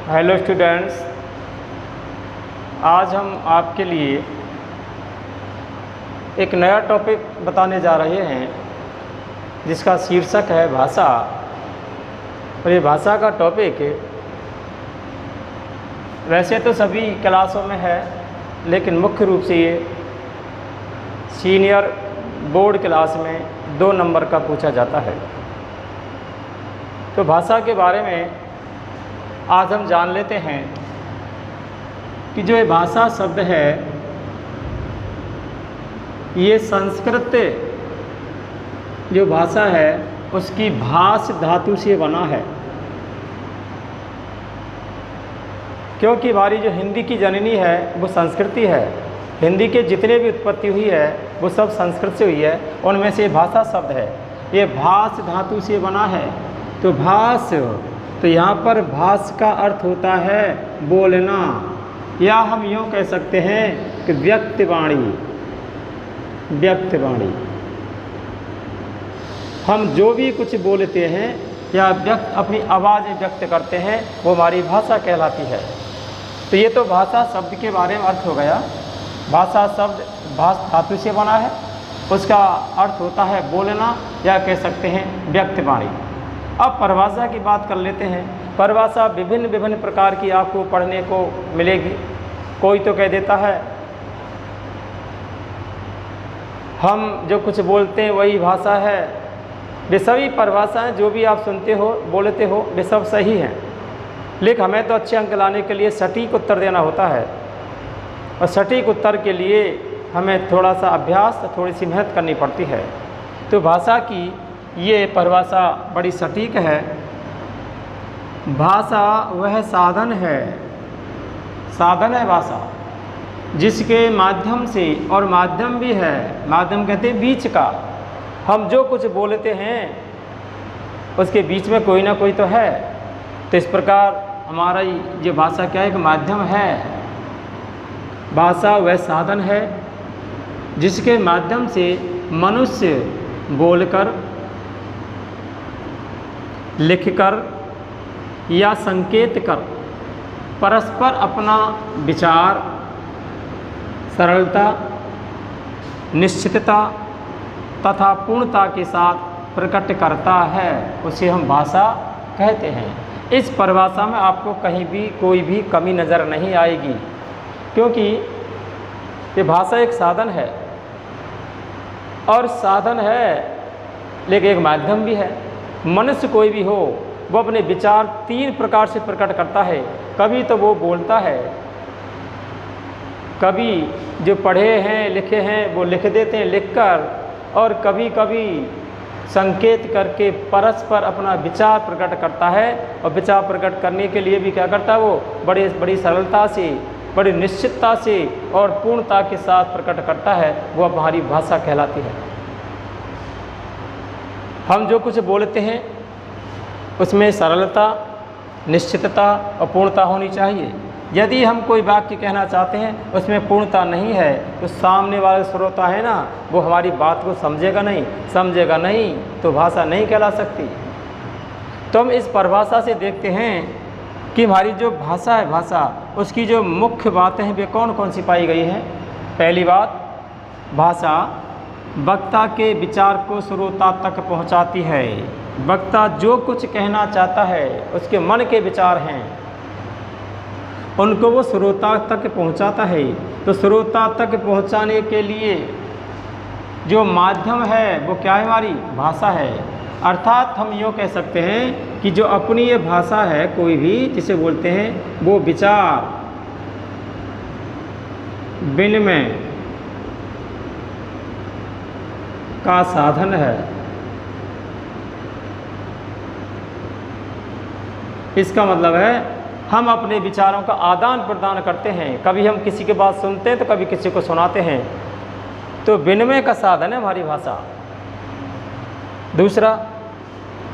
Hello students, आज हम आपके लिए एक नया टॉपिक बताने जा रहे हैं जिसका शीर्षक है भाषा। और ये भाषा का टॉपिक वैसे तो सभी क्लासों में है, लेकिन मुख्य रूप से ये सीनियर बोर्ड क्लास में 2 नंबर का पूछा जाता है। तो भाषा के बारे में आज हम जान लेते हैं कि जो ये भाषा शब्द है ये संस्कृत जो भाषा है उसकी भाष धातु से बना है, क्योंकि हमारी जो हिंदी की जननी है वो संस्कृति है। हिंदी के जितने भी उत्पत्ति हुई है वो सब संस्कृत से हुई है। उनमें से भाषा शब्द है, ये भाष धातु से बना है। तो भाष, तो यहाँ पर भाष का अर्थ होता है बोलना, या हम यूँ कह सकते हैं कि व्यक्त वाणी। व्यक्त वाणी, हम जो भी कुछ बोलते हैं या अपनी आवाज़ व्यक्त करते हैं वो हमारी भाषा कहलाती है। तो ये तो भाषा शब्द के बारे में अर्थ हो गया। भाषा शब्द भाष धातु से बना है, उसका अर्थ होता है बोलना या कह सकते हैं व्यक्त वाणी। अब परिभाषा की बात कर लेते हैं। परिभाषा विभिन्न प्रकार की आपको पढ़ने को मिलेगी। कोई तो कह देता है हम जो कुछ बोलते हैं वही भाषा है। वे सभी परिभाषाएँ जो भी आप सुनते हो बोलते हो वे सब सही हैं, लेकिन हमें तो अच्छे अंक लाने के लिए सटीक उत्तर देना होता है, और सटीक उत्तर के लिए हमें थोड़ा सा अभ्यास, थोड़ी सी मेहनत करनी पड़ती है। तो भाषा की ये परिभाषा बड़ी सटीक है। भाषा वह साधन है, साधन है भाषा, जिसके माध्यम से, और माध्यम भी है, माध्यम कहते हैं बीच का, हम जो कुछ बोलते हैं उसके बीच में कोई ना कोई तो है। तो इस प्रकार हमारा ये भाषा क्या है कि माध्यम है। भाषा वह साधन है जिसके माध्यम से मनुष्य बोलकर, लिखकर या संकेत कर परस्पर अपना विचार सरलता, निश्चितता तथा पूर्णता के साथ प्रकट करता है, उसे हम भाषा कहते हैं। इस परिभाषा में आपको कहीं भी कोई भी कमी नज़र नहीं आएगी, क्योंकि ये भाषा एक साधन है, और साधन है लेकिन एक माध्यम भी है। मनुष्य कोई भी हो वो अपने विचार 3 प्रकार से प्रकट करता है। कभी तो वो बोलता है, कभी जो पढ़े हैं लिखे हैं वो लिख देते हैं लिखकर, और कभी कभी संकेत करके परस्पर अपना विचार प्रकट करता है। और विचार प्रकट करने के लिए भी क्या करता है वो बड़ी सरलता से, बड़ी निश्चितता से और पूर्णता के साथ प्रकट करता है। वो हमारी भाषा कहलाती है। हम जो कुछ बोलते हैं उसमें सरलता, निश्चितता और पूर्णता होनी चाहिए। यदि हम कोई वाक्य कहना चाहते हैं उसमें पूर्णता नहीं है तो सामने वाला श्रोता है ना, वो हमारी बात को समझेगा नहीं तो भाषा नहीं कहला सकती। तो हम इस परिभाषा से देखते हैं कि हमारी जो भाषा है, भाषा उसकी जो मुख्य बातें हैं वे कौन कौन सी पाई गई हैं। पहली बात, भाषा वक्ता के विचार को श्रोता तक पहुंचाती है। वक्ता जो कुछ कहना चाहता है उसके मन के विचार हैं, उनको वो श्रोता तक पहुंचाता है। तो श्रोता तक पहुंचाने के लिए जो माध्यम है वो क्या है, हमारी भाषा है। अर्थात हम यूँ कह सकते हैं कि जो अपनी ये भाषा है, कोई भी जिसे बोलते हैं, वो विचार विनिमय का साधन है। इसका मतलब है हम अपने विचारों का आदान प्रदान करते हैं। कभी हम किसी की बात सुनते हैं तो कभी किसी को सुनाते हैं। तो विनिमय का साधन है हमारी भाषा। दूसरा,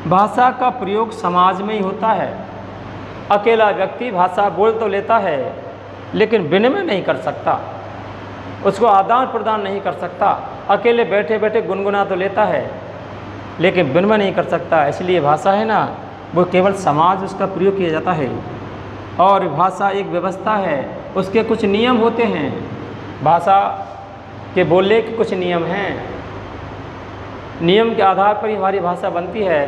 भाषा का प्रयोग समाज में ही होता है। अकेला व्यक्ति भाषा बोल तो लेता है लेकिन विनिमय नहीं कर सकता, उसको आदान प्रदान नहीं कर सकता। अकेले बैठे बैठे गुनगुना तो लेता है लेकिन विनिमय नहीं कर सकता। इसलिए भाषा है ना, वो केवल समाज उसका प्रयोग किया जाता है। और भाषा एक व्यवस्था है, उसके कुछ नियम होते हैं। भाषा के बोलने के कुछ नियम हैं, नियम के आधार पर ही हमारी भाषा बनती है,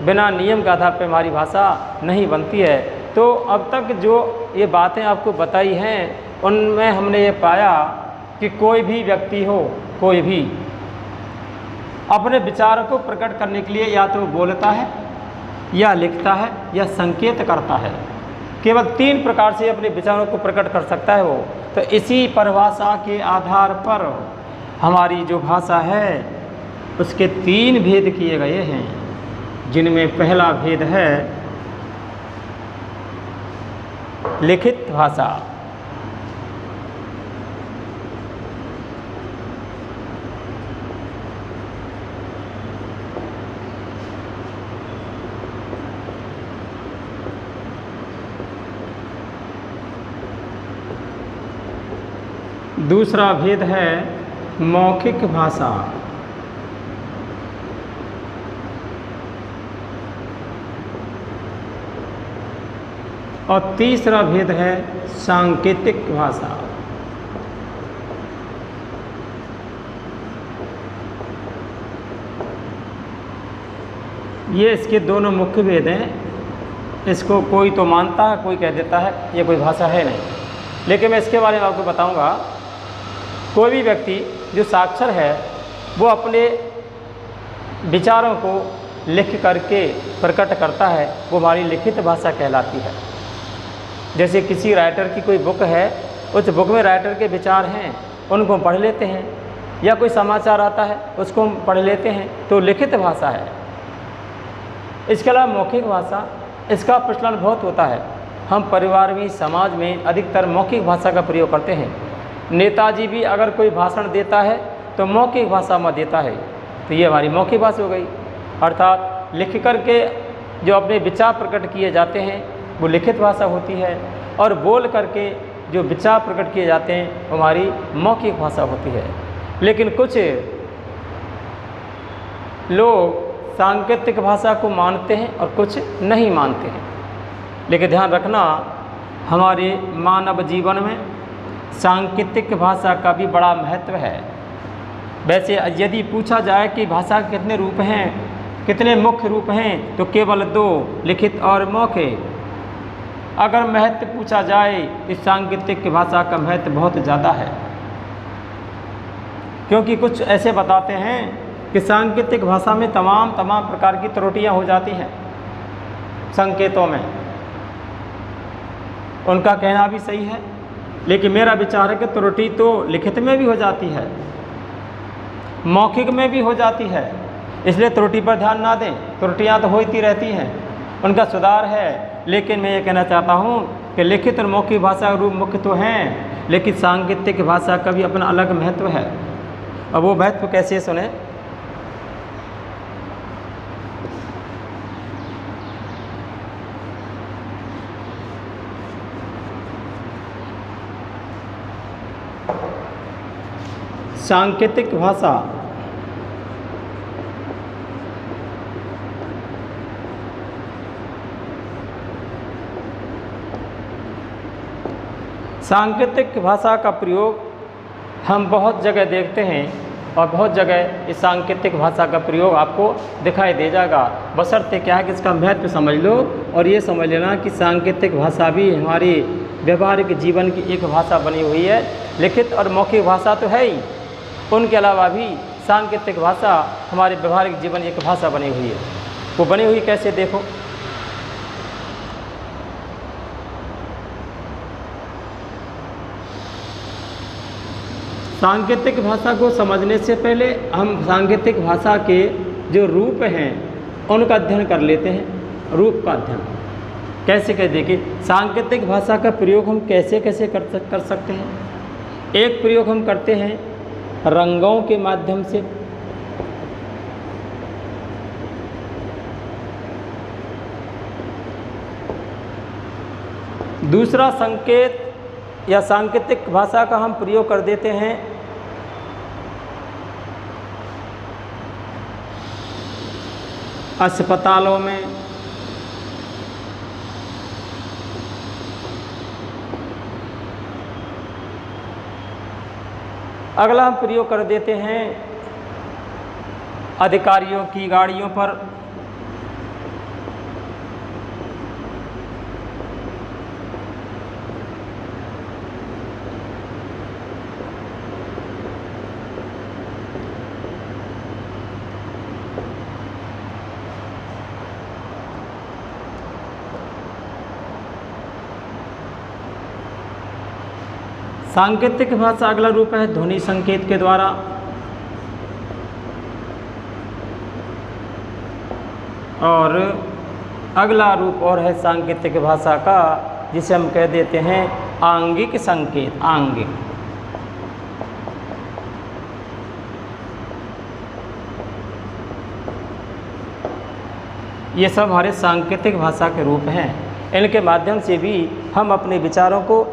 बिना नियम के आधार पर हमारी भाषा नहीं बनती है। तो अब तक जो ये बातें आपको बताई हैं, उनमें हमने ये पाया कि कोई भी व्यक्ति हो, कोई भी अपने विचारों को प्रकट करने के लिए या तो बोलता है, या लिखता है, या संकेत करता है। केवल 3 प्रकार से अपने विचारों को प्रकट कर सकता है वो। तो इसी परिभाषा के आधार पर हमारी जो भाषा है उसके 3 भेद किए गए हैं, जिनमें पहला भेद है लिखित भाषा। दूसरा भेद है मौखिक भाषा। और तीसरा भेद है सांकेतिक भाषा। ये इसके दोनों मुख्य भेद हैं। इसको कोई तो मानता है, कोई कह देता है ये कोई भाषा है नहीं, लेकिन मैं इसके बारे में आपको बताऊंगा। कोई भी व्यक्ति जो साक्षर है वो अपने विचारों को लिख करके प्रकट करता है, वो हमारी लिखित भाषा कहलाती है। जैसे किसी राइटर की कोई बुक है, उस बुक में राइटर के विचार हैं, उनको हम पढ़ लेते हैं, या कोई समाचार आता है उसको हम पढ़ लेते हैं, तो लिखित भाषा है। इसके अलावा मौखिक भाषा, इसका प्रचलन बहुत होता है। हम परिवार में, समाज में अधिकतर मौखिक भाषा का प्रयोग करते हैं। नेताजी भी अगर कोई भाषण देता है तो मौखिक भाषा में देता है, तो ये हमारी मौखिक भाषा हो गई। अर्थात लिख कर के जो अपने विचार प्रकट किए जाते हैं वो लिखित भाषा होती है, और बोल करके जो विचार प्रकट किए जाते हैं वो हमारी मौखिक भाषा होती है। लेकिन कुछ लोग सांकेतिक भाषा को मानते हैं और कुछ नहीं मानते हैं। लेकिन ध्यान रखना, हमारे मानव जीवन में सांकेतिक भाषा का भी बड़ा महत्व है। वैसे यदि पूछा जाए कि भाषा के कितने रूप हैं, कितने मुख्य रूप हैं, तो केवल 2, लिखित और मौखिक। अगर महत्व पूछा जाए, इस सांकेतिक भाषा का महत्व बहुत ज़्यादा है, क्योंकि कुछ ऐसे बताते हैं कि सांकेतिक भाषा में तमाम प्रकार की त्रुटियां हो जाती हैं संकेतों में। उनका कहना भी सही है, लेकिन मेरा विचार है कि त्रुटि तो लिखित में भी हो जाती है, मौखिक में भी हो जाती है। इसलिए त्रुटि पर ध्यान ना दें, त्रुटियां तो होती रहती हैं, उनका सुधार है। लेकिन मैं ये कहना चाहता हूँ कि लिखित और मौखिक भाषा रूप मुख्य तो हैं, लेकिन सांकेतिक भाषा का भी अपना अलग महत्व है। अब वो महत्व कैसे सुने। सांकेतिक भाषा सांकेतिक भाषा का प्रयोग हम बहुत जगह देखते हैं, और बहुत जगह इस सांकेतिक भाषा का प्रयोग आपको दिखाई दे जाएगा। बशर्ते क्या है कि इसका महत्व समझ लो, और ये समझ लेना कि सांकेतिक भाषा भी हमारी व्यवहारिक जीवन की एक भाषा बनी हुई है। लिखित और मौखिक भाषा तो है ही, उनके अलावा भी सांकेतिक भाषा हमारे व्यवहारिक जीवन की एक भाषा बनी हुई है। वो बनी हुई कैसे, देखो। सांकेतिक भाषा को समझने से पहले हम सांकेतिक भाषा के जो रूप हैं उनका अध्ययन कर लेते हैं। रूप का अध्ययन कैसे कर, देखिए सांकेतिक भाषा का प्रयोग हम कैसे कैसे कर सकते हैं। एक प्रयोग हम करते हैं रंगों के माध्यम से। दूसरा संकेत या सांकेतिक भाषा का हम प्रयोग कर देते हैं अस्पतालों में, अगला हम प्रयोग कर देते हैं अधिकारियों की गाड़ियों पर। सांकेतिक भाषा अगला रूप है ध्वनि संकेत के द्वारा। और अगला रूप और है सांकेतिक भाषा का, जिसे हम कह देते हैं आंगिक संकेत। आंगिक, ये सब हमारे सांकेतिक भाषा के रूप हैं। इनके माध्यम से भी हम अपने विचारों को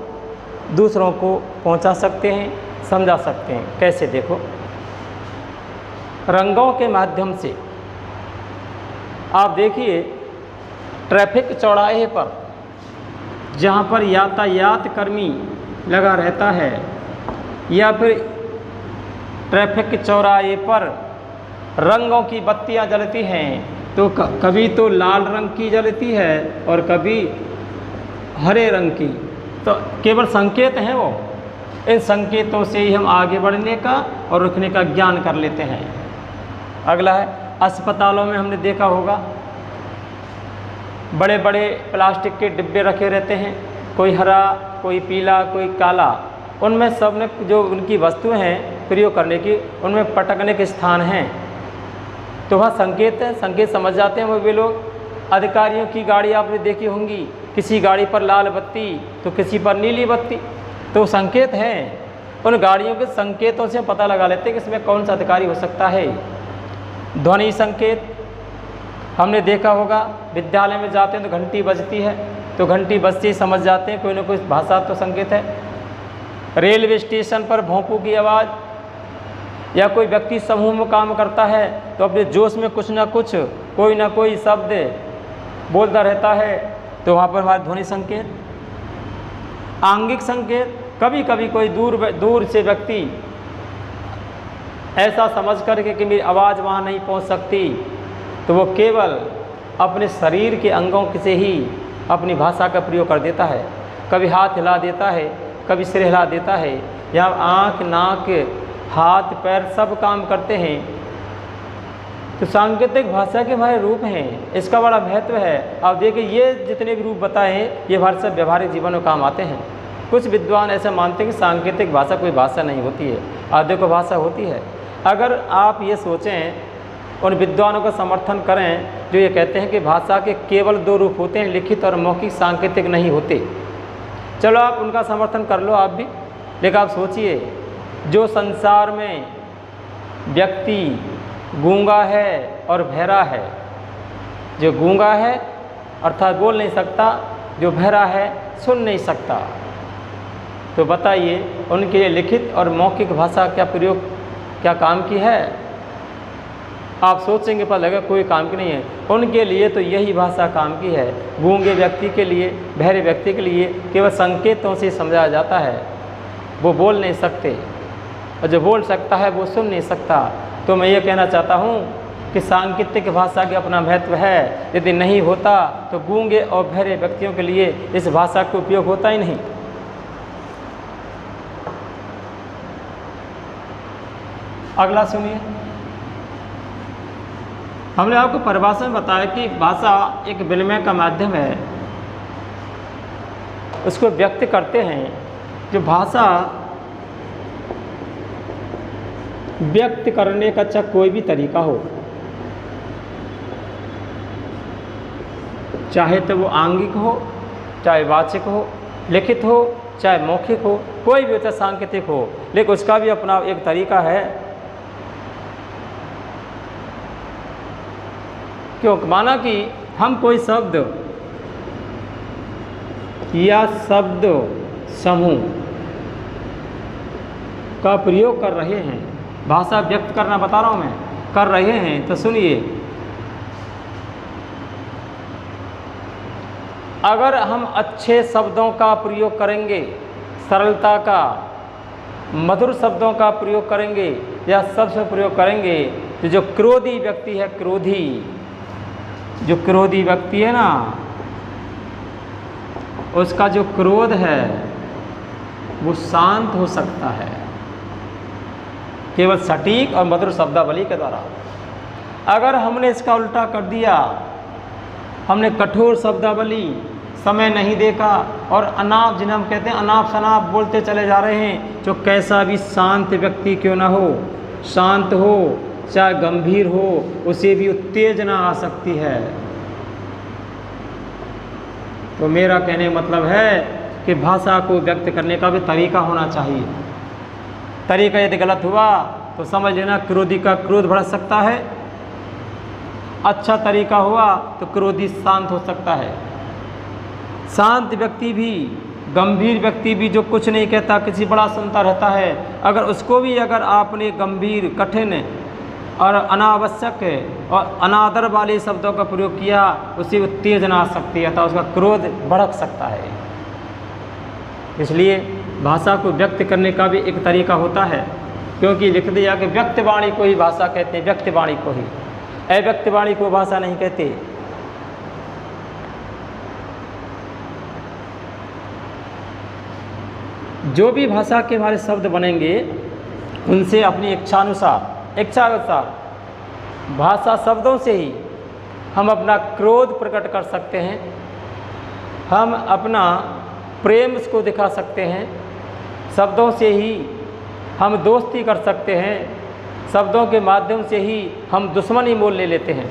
दूसरों को पहुंचा सकते हैं, समझा सकते हैं। कैसे? देखो, रंगों के माध्यम से आप देखिए, ट्रैफिक चौराहे पर जहाँ पर यातायात कर्मी लगा रहता है, या फिर ट्रैफिक चौराहे पर रंगों की बत्तियाँ जलती हैं, तो कभी तो लाल रंग की जलती है और कभी हरे रंग की। तो केवल संकेत हैं वो। इन संकेतों से ही हम आगे बढ़ने का और रुकने का ज्ञान कर लेते हैं। अगला है अस्पतालों में हमने देखा होगा, बड़े बड़े प्लास्टिक के डिब्बे रखे रहते हैं, कोई हरा, कोई पीला, कोई काला। उनमें सब ने जो उनकी वस्तुएं हैं प्रयोग करने की, उनमें पटकने के स्थान हैं। तो वह संकेत है, संकेत समझ जाते हैं वो वे लोग। अधिकारियों की गाड़ी आपने देखी होंगी, किसी गाड़ी पर लाल बत्ती तो किसी पर नीली बत्ती, तो संकेत हैं। उन गाड़ियों के संकेतों से पता लगा लेते हैं कि इसमें कौन सा अधिकारी हो सकता है। ध्वनि संकेत हमने देखा होगा, विद्यालय में जाते हैं तो घंटी बजती है, तो घंटी बजती समझ जाते हैं कोई ना कोई भाषा तो संकेत है। रेलवे स्टेशन पर भोंपू की आवाज़, या कोई व्यक्ति समूह में काम करता है तो अपने जोश में कुछ ना कुछ, कोई ना कोई शब्द बोलता रहता है, तो वहाँ पर हमारे ध्वनि संकेत। आंगिक संकेत, कभी कभी कोई दूर से व्यक्ति ऐसा समझ करके कि मेरी आवाज़ वहाँ नहीं पहुँच सकती, तो वो केवल अपने शरीर के अंगों से ही अपनी भाषा का प्रयोग कर देता है। कभी हाथ हिला देता है, कभी सिर हिला देता है, या आँख, नाक, हाथ, पैर सब काम करते हैं। तो सांकेतिक भाषा के हमारे रूप हैं, इसका बड़ा महत्व है। आप देखिए, ये जितने भी रूप बताए ये हमारे सब व्यवहारिक जीवन में काम आते हैं। कुछ विद्वान ऐसे मानते हैं कि सांकेतिक भाषा कोई भाषा नहीं होती है, आद्य को भाषा होती है। अगर आप ये सोचें, उन विद्वानों का समर्थन करें जो ये कहते हैं कि भाषा के केवल दो रूप होते हैं, लिखित और मौखिक, सांकेतिक नहीं होते, चलो आप उनका समर्थन कर लो आप भी। लेकिन आप सोचिए, जो संसार में व्यक्ति गूंगा है और बहरा है, जो गूंगा है अर्थात बोल नहीं सकता, जो बहरा है सुन नहीं सकता, तो बताइए उनके लिए लिखित और मौखिक भाषा क्या प्रयोग, क्या काम की है? आप सोचेंगे पता लगेगा कोई काम की नहीं है। उनके लिए तो यही भाषा काम की है। गूंगे व्यक्ति के लिए, बहरे व्यक्ति के लिए केवल संकेतों से समझाया जाता है। वो बोल नहीं सकते, और जो बोल सकता है वो सुन नहीं सकता। तो मैं ये कहना चाहता हूँ कि सांकेतिक भाषा के अपना महत्व है। यदि नहीं होता तो गूंगे और बहरे व्यक्तियों के लिए इस भाषा का उपयोग होता ही नहीं। अगला सुनिए, हमने आपको परिभाषा में बताया कि भाषा एक विनिमय का माध्यम है, उसको व्यक्त करते हैं। जो भाषा व्यक्त करने का चाहे कोई भी तरीका हो, चाहे तो वो आंगिक हो, चाहे वाचिक हो, लिखित हो, चाहे मौखिक हो, कोई भी हो, चाहे सांकेतिक हो, लेकिन उसका भी अपना एक तरीका है। क्यों? माना कि हम कोई शब्द या शब्द समूह का प्रयोग कर रहे हैं, भाषा व्यक्त करना बता रहा हूँ मैं, कर रहे हैं, तो सुनिए, अगर हम अच्छे शब्दों का प्रयोग करेंगे, सरलता का, मधुर शब्दों का प्रयोग करेंगे या शब्द प्रयोग करेंगे, तो जो क्रोधी व्यक्ति है, जो क्रोधी व्यक्ति है ना, उसका जो क्रोध है वो शांत हो सकता है केवल सटीक और मधुर शब्दावली के द्वारा। अगर हमने इसका उल्टा कर दिया, हमने कठोर शब्दावली, समय नहीं देखा और अनाप, जिन्हें हम कहते हैं अनाप शनाप बोलते चले जा रहे हैं, जो कैसा भी शांत व्यक्ति क्यों ना हो, शांत हो चाहे गंभीर हो, उसे भी उत्तेजना आ सकती है। तो मेरा कहने का मतलब है कि भाषा को व्यक्त करने का भी तरीका होना चाहिए। तरीका यदि गलत हुआ तो समझ लेना क्रोधी का क्रोध बढ़ सकता है, अच्छा तरीका हुआ तो क्रोधी शांत हो सकता है। शांत व्यक्ति भी, गंभीर व्यक्ति भी, जो कुछ नहीं कहता, किसी बड़ा सुनता रहता है, अगर उसको भी अगर आपने गंभीर, कठिन और अनावश्यक और अनादर वाले शब्दों का प्रयोग किया, उसे उत्तेजना आ सकती है, तो उसका क्रोध भड़क सकता है। इसलिए भाषा को व्यक्त करने का भी एक तरीका होता है, क्योंकि लिख दिया कि व्यक्त वाणी को ही भाषा कहते हैं, व्यक्त वाणी को ही, अव्यक्त वाणी को भाषा नहीं कहते। जो भी भाषा के हमारे शब्द बनेंगे, उनसे अपनी इच्छानुसार भाषा शब्दों से ही हम अपना क्रोध प्रकट कर सकते हैं, हम अपना प्रेम उसको दिखा सकते हैं, शब्दों से ही हम दोस्ती कर सकते हैं, शब्दों के माध्यम से ही हम दुश्मनी मोल ले लेते हैं।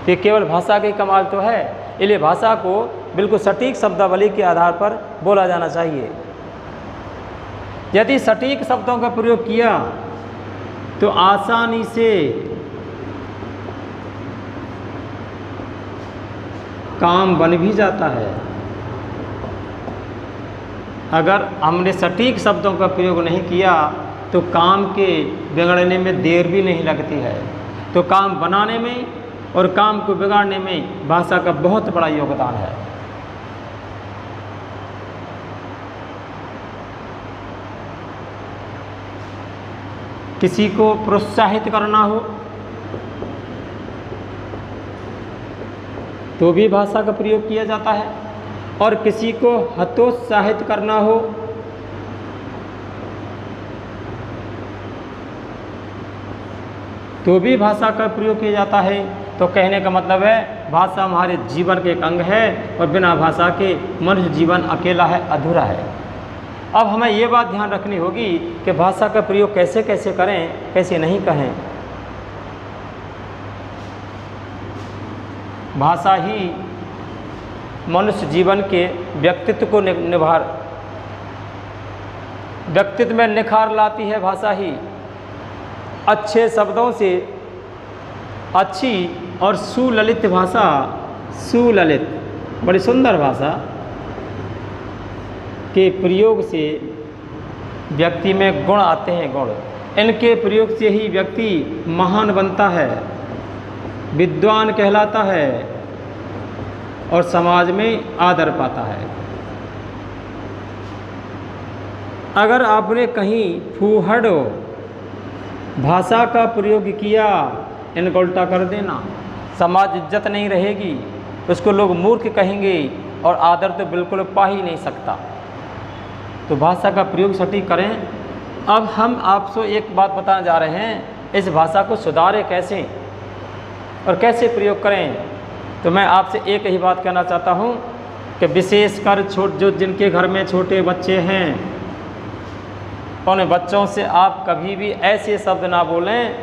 ये केवल भाषा के कमाल तो है, इसलिए भाषा को बिल्कुल सटीक शब्दावली के आधार पर बोला जाना चाहिए। यदि सटीक शब्दों का प्रयोग किया तो आसानी से काम बन भी जाता है। अगर हमने सटीक शब्दों का प्रयोग नहीं किया तो काम के बिगड़ने में देर भी नहीं लगती है। तो काम बनाने में और काम को बिगाड़ने में भाषा का बहुत बड़ा योगदान है। किसी को प्रोत्साहित करना हो तो भी भाषा का प्रयोग किया जाता है, और किसी को हतोत्साहित करना हो तो भी भाषा का प्रयोग किया जाता है। तो कहने का मतलब है भाषा हमारे जीवन के एक अंग है, और बिना भाषा के मनुष्य जीवन अकेला है, अधूरा है। अब हमें ये बात ध्यान रखनी होगी कि भाषा का प्रयोग कैसे कैसे करें, कैसे नहीं कहें। भाषा ही मनुष्य जीवन के व्यक्तित्व को व्यक्तित्व में निखार लाती है। भाषा ही अच्छे शब्दों से अच्छी और सुललित भाषा, सुललित बड़ी सुंदर भाषा के प्रयोग से व्यक्ति में गुण आते हैं। गुण, इनके प्रयोग से ही व्यक्ति महान बनता है, विद्वान कहलाता है और समाज में आदर पाता है। अगर आपने कहीं फूहड़ भाषा का प्रयोग किया, इनको उल्टा कर देना, समाज इज्जत नहीं रहेगी, उसको लोग मूर्ख कहेंगे और आदर तो बिल्कुल पा ही नहीं सकता। तो भाषा का प्रयोग सटीक करें। अब हम आपसे एक बात बताने जा रहे हैं, इस भाषा को सुधारें कैसे और कैसे प्रयोग करें। तो मैं आपसे एक ही बात कहना चाहता हूँ कि विशेषकर जिनके घर में छोटे बच्चे हैं, उन बच्चों से आप कभी भी ऐसे शब्द ना बोलें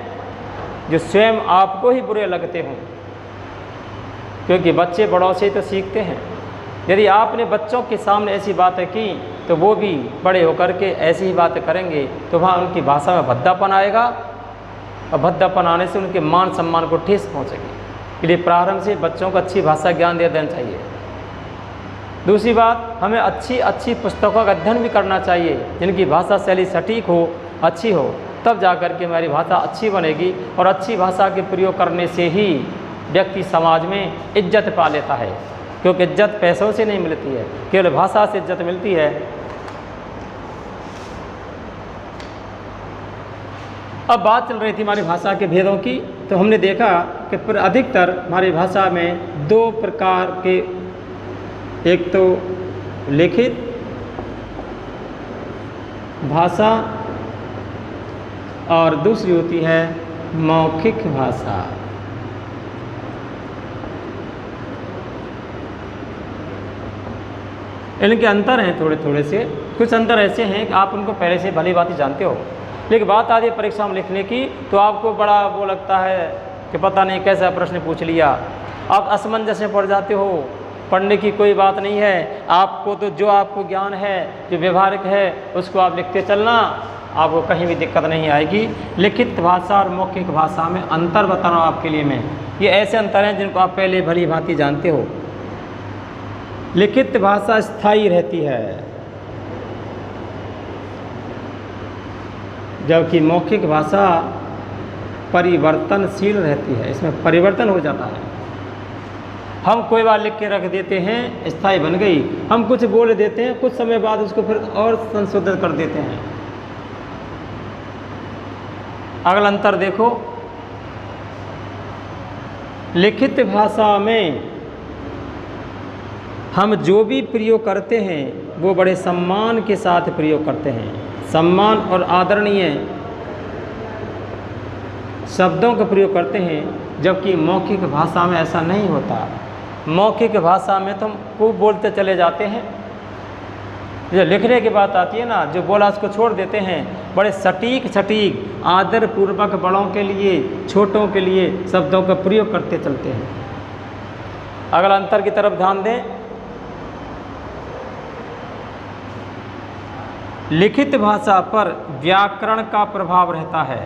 जो स्वयं आपको ही बुरे लगते हों, क्योंकि बच्चे बड़ों से तो सीखते हैं। यदि आपने बच्चों के सामने ऐसी बातें की तो वो भी बड़े होकर के ऐसी ही बातें करेंगे, तो वहाँ उनकी भाषा में भद्दापन आएगा, और भद्दापन आने से उनके मान सम्मान को ठेस पहुँचेगी। इसलिए प्रारंभ से बच्चों को अच्छी भाषा ज्ञान दे देना चाहिए। दूसरी बात, हमें अच्छी पुस्तकों का अध्ययन भी करना चाहिए, जिनकी भाषा शैली सटीक हो, अच्छी हो, तब जा कर के हमारी भाषा अच्छी बनेगी। और अच्छी भाषा के प्रयोग करने से ही व्यक्ति समाज में इज्जत पा लेता है। क्योंकि इज्जत पैसों से नहीं मिलती है, केवल भाषा से इज्जत मिलती है। अब बात चल रही थी हमारी भाषा के भेदों की, तो हमने देखा कि पर अधिकतर हमारी भाषा में दो प्रकार के, एक तो लिखित भाषा और दूसरी होती है मौखिक भाषा। इनके अंतर हैं थोड़े थोड़े से, कुछ अंतर ऐसे हैं कि आप उनको पहले से भली बात ही जानते हो, लेकिन बात आती है परीक्षा में लिखने की तो आपको बड़ा वो लगता है कि पता नहीं कैसा प्रश्न पूछ लिया, आप असमंजस में पड़ जाते हो। पढ़ने की कोई बात नहीं है, आपको तो जो आपको ज्ञान है, जो व्यवहारिक है, उसको आप लिखते चलना, आपको कहीं भी दिक्कत नहीं आएगी। लिखित भाषा और मौखिक भाषा में अंतर बता रहा हूँ आपके लिए मैं, ये ऐसे अंतर हैं जिनको आप पहले भली भांति जानते हो। लिखित भाषा स्थायी रहती है, जबकि मौखिक भाषा परिवर्तनशील रहती है, इसमें परिवर्तन हो जाता है। हम कोई बात लिख के रख देते हैं, स्थायी बन गई, हम कुछ बोल देते हैं, कुछ समय बाद उसको फिर और संशोधित कर देते हैं। अगला अंतर देखो, लिखित भाषा में हम जो भी प्रयोग करते हैं वो बड़े सम्मान के साथ प्रयोग करते हैं, सम्मान और आदरणीय शब्दों का प्रयोग करते हैं, जबकि मौखिक भाषा में ऐसा नहीं होता। मौखिक भाषा में तो हम खूब बोलते चले जाते हैं, जो लिखने की बात आती है ना, जो बोला उसको छोड़ देते हैं, बड़े सटीक आदर पूर्वक बड़ों के लिए छोटों के लिए शब्दों का प्रयोग करते चलते हैं। अगला अंतर की तरफ ध्यान दें, लिखित भाषा पर व्याकरण का प्रभाव रहता है,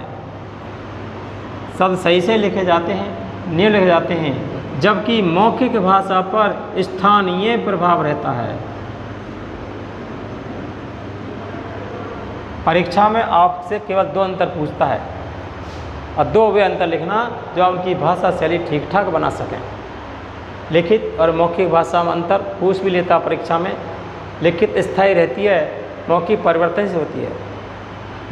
शब्द सही से लिखे जाते हैं, नियम लिखे जाते हैं, जबकि मौखिक भाषा पर स्थानीय प्रभाव रहता है। परीक्षा में आपसे केवल दो अंतर पूछता है और दो वे अंतर लिखना जो उनकी भाषा शैली ठीक ठाक बना सकें। लिखित और मौखिक भाषा में अंतर पूछ भी लेता परीक्षा में। लिखित स्थायी रहती है, मौखिक परिवर्तन से होती है।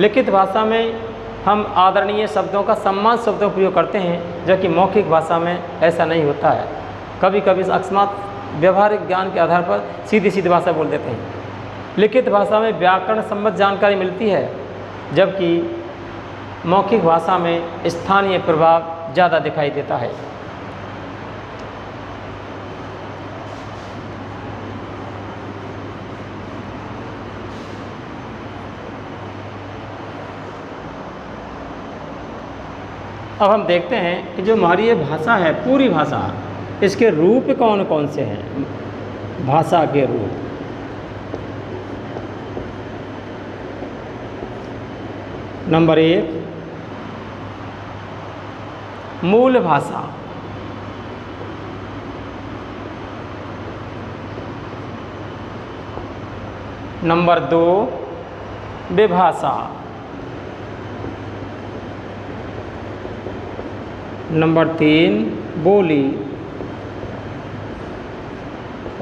लिखित भाषा में हम आदरणीय शब्दों का सम्मान शब्दों का प्रयोग करते हैं, जबकि मौखिक भाषा में ऐसा नहीं होता है। कभी कभी अकस्मात व्यवहारिक ज्ञान के आधार पर सीधी भाषा बोल देते हैं। लिखित भाषा में व्याकरण संबंधी जानकारी मिलती है, जबकि मौखिक भाषा में स्थानीय प्रभाव ज़्यादा दिखाई देता है। अब हम देखते हैं कि जो हमारी ये भाषा है, पूरी भाषा, इसके रूप कौन कौन से हैं। भाषा के रूप, नंबर 1 मूल भाषा, नंबर 2 विभाषा, नंबर 3 बोली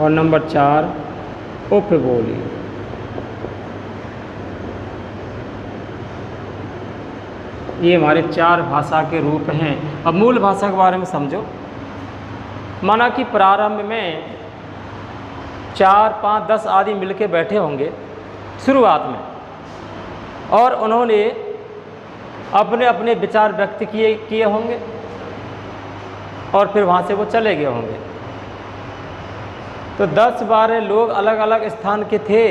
और नंबर 4 उपबोली। ये हमारे 4 भाषा के रूप हैं। अब मूल भाषा के बारे में समझो। माना कि प्रारंभ में 4, 5, 10 आदमी मिलके बैठे होंगे शुरुआत में, और उन्होंने अपने अपने विचार व्यक्त किए होंगे और फिर वहाँ से वो चले गए होंगे। तो 10-12 लोग अलग अलग स्थान के थे,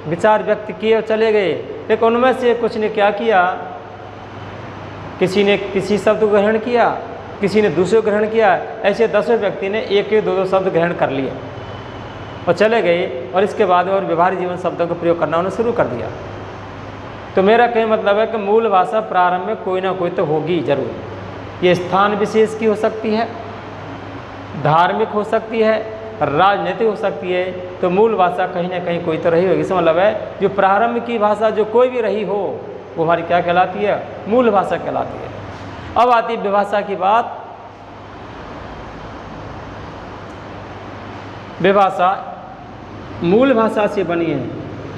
विचार व्यक्त किए और चले गए, लेकिन उनमें से कुछ ने क्या किया, किसी ने किसी शब्द को ग्रहण किया, किसी ने दूसरे को ग्रहण किया, ऐसे 10 व्यक्ति ने 1-2 शब्द ग्रहण कर लिए और चले गए, और इसके बाद और व्यवहारिक जीवन शब्दों का प्रयोग करना उन्होंने शुरू कर दिया। तो मेरा कहीं मतलब है कि मूल भाषा प्रारंभ में कोई ना कोई तो होगी जरूर। ये स्थान विशेष की हो सकती है, धार्मिक हो सकती है, राजनीतिक हो सकती है। तो मूल भाषा कहीं ना कहीं कोई तो रही होगी। इसका मतलब है जो प्रारंभ की भाषा जो कोई भी रही हो वो हमारी क्या कहलाती है, मूल भाषा कहलाती है। अब आती है विभाषा की बात। विभाषा मूल भाषा से बनी है।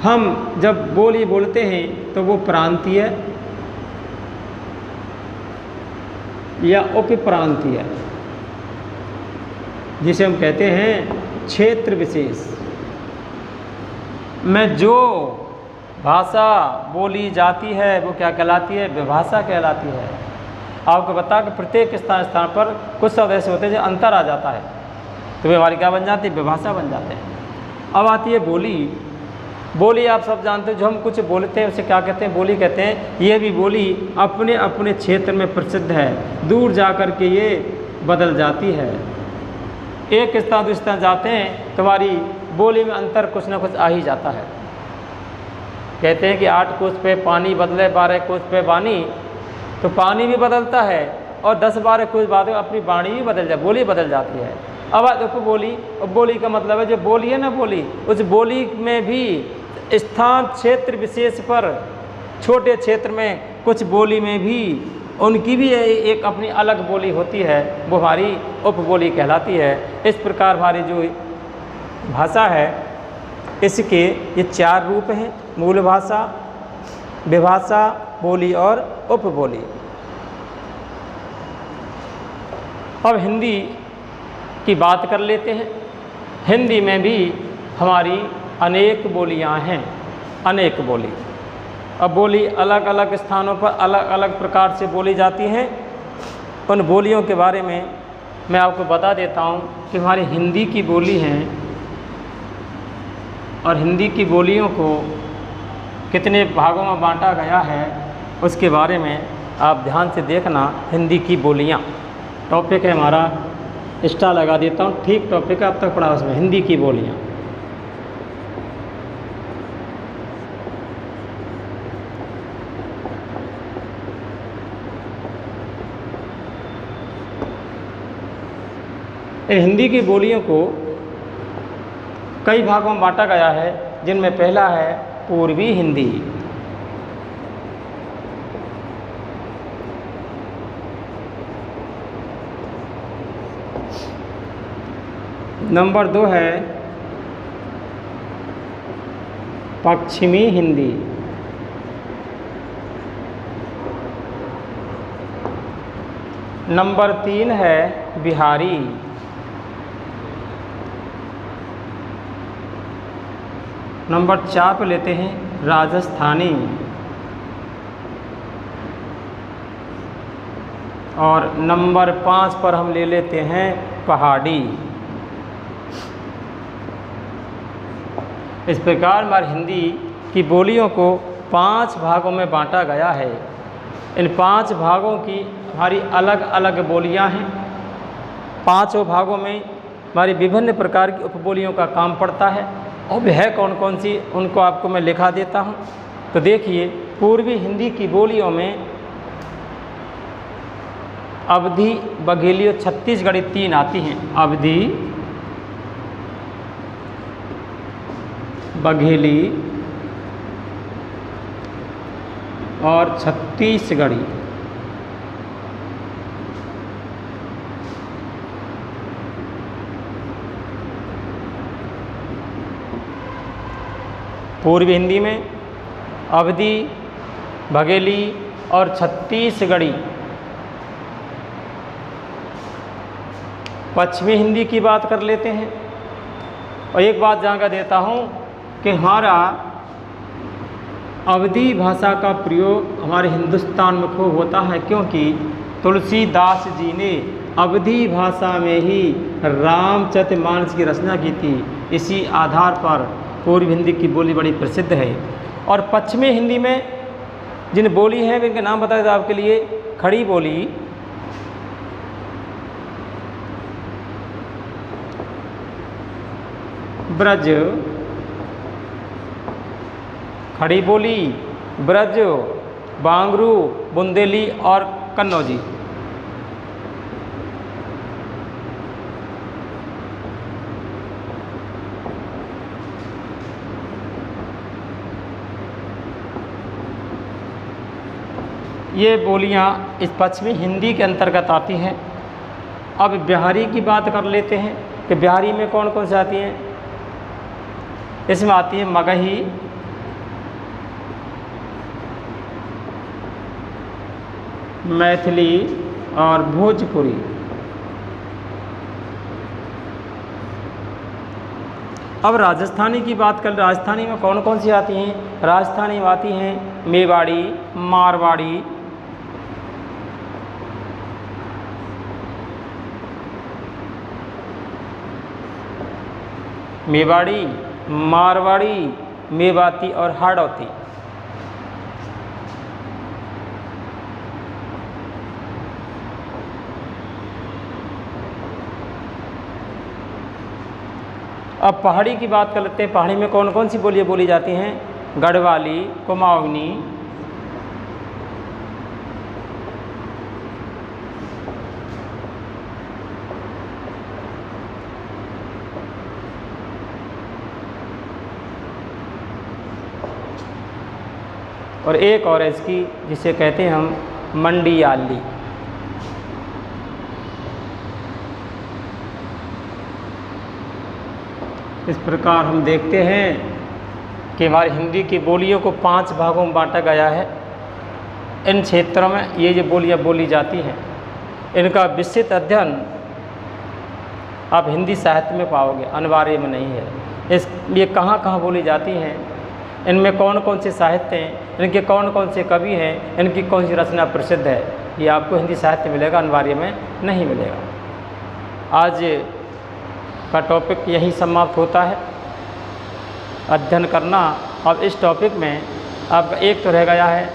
हम जब बोली बोलते हैं तो वो प्रांतीय या उपप्रांतीय, जिसे हम कहते हैं क्षेत्र विशेष में जो भाषा बोली जाती है वो क्या कहलाती है? विभाषा कहलाती है। आपको बता कि प्रत्येक स्थान पर कुछ शब्द ऐसे होते हैं जो अंतर आ जाता है, तो वे हमारी क्या बन जाती है? विभाषा बन जाते हैं। अब आती है बोली। बोली आप सब जानते हैं, जो हम कुछ बोलते हैं उसे क्या कहते हैं? बोली कहते हैं। ये भी बोली अपने अपने क्षेत्र में प्रसिद्ध है, दूर जा कर के ये बदल जाती है। एक स्थान दूसरे स्थान जाते हैं तुम्हारी बोली में अंतर कुछ ना कुछ आ ही जाता है। कहते हैं कि 8 कोस पे पानी बदले 12 कोस पे वाणी, तो पानी भी बदलता है और 10-12 कोस बाद अपनी वाणी भी बदल जाती, बोली बदल जाती है। अब उपबोली, उपबोली का मतलब है जो बोली है ना, बोली, उस बोली में भी स्थान क्षेत्र विशेष पर छोटे क्षेत्र में कुछ बोली में भी उनकी भी एक अपनी अलग बोली होती है, वो हमारी उपबोली कहलाती है। इस प्रकार हमारी जो भाषा है इसके ये 4 रूप हैं: मूल भाषा, विभाषा, बोली और उपबोली। अब हिंदी की बात कर लेते हैं। हिंदी में भी हमारी अनेक बोलियां हैं, अनेक बोली। अब बोली अलग अलग स्थानों पर अलग अलग प्रकार से बोली जाती हैं। उन बोलियों के बारे में मैं आपको बता देता हूँ कि हमारी हिंदी की बोली हैं और हिंदी की बोलियों को कितने भागों में बांटा गया है उसके बारे में आप ध्यान से देखना। हिंदी की बोलियाँ टॉपिक है हमारा, स्टार लगा देता हूँ, ठीक टॉपिक है, अब तक पढ़ा उसमें हिंदी की बोलियाँ। इन हिंदी की बोलियों को कई भागों में बांटा गया है, जिनमें पहला है पूर्वी हिंदी। नंबर 2 है पश्चिमी हिंदी। नंबर 3 है बिहारी। नंबर 4 पे लेते हैं राजस्थानी। और नंबर 5 पर हम ले लेते हैं पहाड़ी। इस प्रकार हमारी हिंदी की बोलियों को 5 भागों में बांटा गया है। इन 5 भागों की हमारी अलग अलग बोलियां हैं। 5 भागों में हमारी विभिन्न प्रकार की उपबोलियों का काम पड़ता है। अब है कौन कौन सी, उनको आपको मैं लिखा देता हूँ। तो देखिए, पूर्वी हिंदी की बोलियों में अवधी, बघेली और छत्तीसगढ़ी 3 आती हैं। अवधी, बघेली और छत्तीसगढ़ी। पूर्वी हिंदी में अवधी, बघेली और छत्तीसगढ़ी। पश्चिमी हिंदी की बात कर लेते हैं। और एक बात जानकर देता हूँ कि हमारा अवधी भाषा का प्रयोग हमारे हिंदुस्तान में खूब होता है, क्योंकि तुलसीदास जी ने अवधी भाषा में ही रामचरितमानस की रचना की थी। इसी आधार पर पूर्वी हिंदी की बोली बड़ी प्रसिद्ध है। और पश्चिमी हिंदी में जिन बोली हैं इनके नाम बता देता आपके लिए। खड़ी बोली, ब्रज, खड़ी बोली, ब्रज, बांगरू, बुंदेली और कन्नौजी। ये बोलियां इस पश्चिमी हिंदी के अंतर्गत आती हैं। अब बिहारी की बात कर लेते हैं। कि बिहारी में कौन कौन से आती हैं? इसमें आती है मगही, मैथिली और भोजपुरी। अब राजस्थानी की बात कर, राजस्थानी में कौन कौन सी आती हैं? राजस्थानी में आती हैं मेवाड़ी, मारवाड़ी, मेवाड़ी, मारवाड़ी, मेवाती और हाड़ौती। अब पहाड़ी की बात कर लेते हैं। पहाड़ी में कौन कौन सी बोलियाँ बोली जाती हैं? गढ़वाली, कुमाऊनी, और एक और इसकी जिसे कहते हैं हम मंडियाली। इस प्रकार हम देखते हैं कि हमारी हिंदी की बोलियों को 5 भागों में बांटा गया है। इन क्षेत्रों में ये जो बोलियाँ बोली जाती हैं, इनका विस्तृत अध्ययन आप हिंदी साहित्य में पाओगे, अनिवार्य में नहीं है। ये कहाँ कहाँ बोली जाती हैं, इनमें कौन कौन से साहित्य हैं, इनके कौन कौन से कवि हैं, इनकी कौन सी रचना प्रसिद्ध है, ये आपको हिंदी साहित्य मिलेगा, अनिवार्य में नहीं मिलेगा। आज का टॉपिक यही समाप्त होता है, अध्ययन करना। अब इस टॉपिक में आपका एक तो रह गया है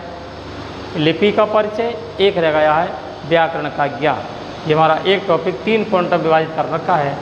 लिपि का परिचय, एक रह गया है व्याकरण का ज्ञान। ये हमारा एक टॉपिक 3 पॉइंट में विभाजित कर रखा है।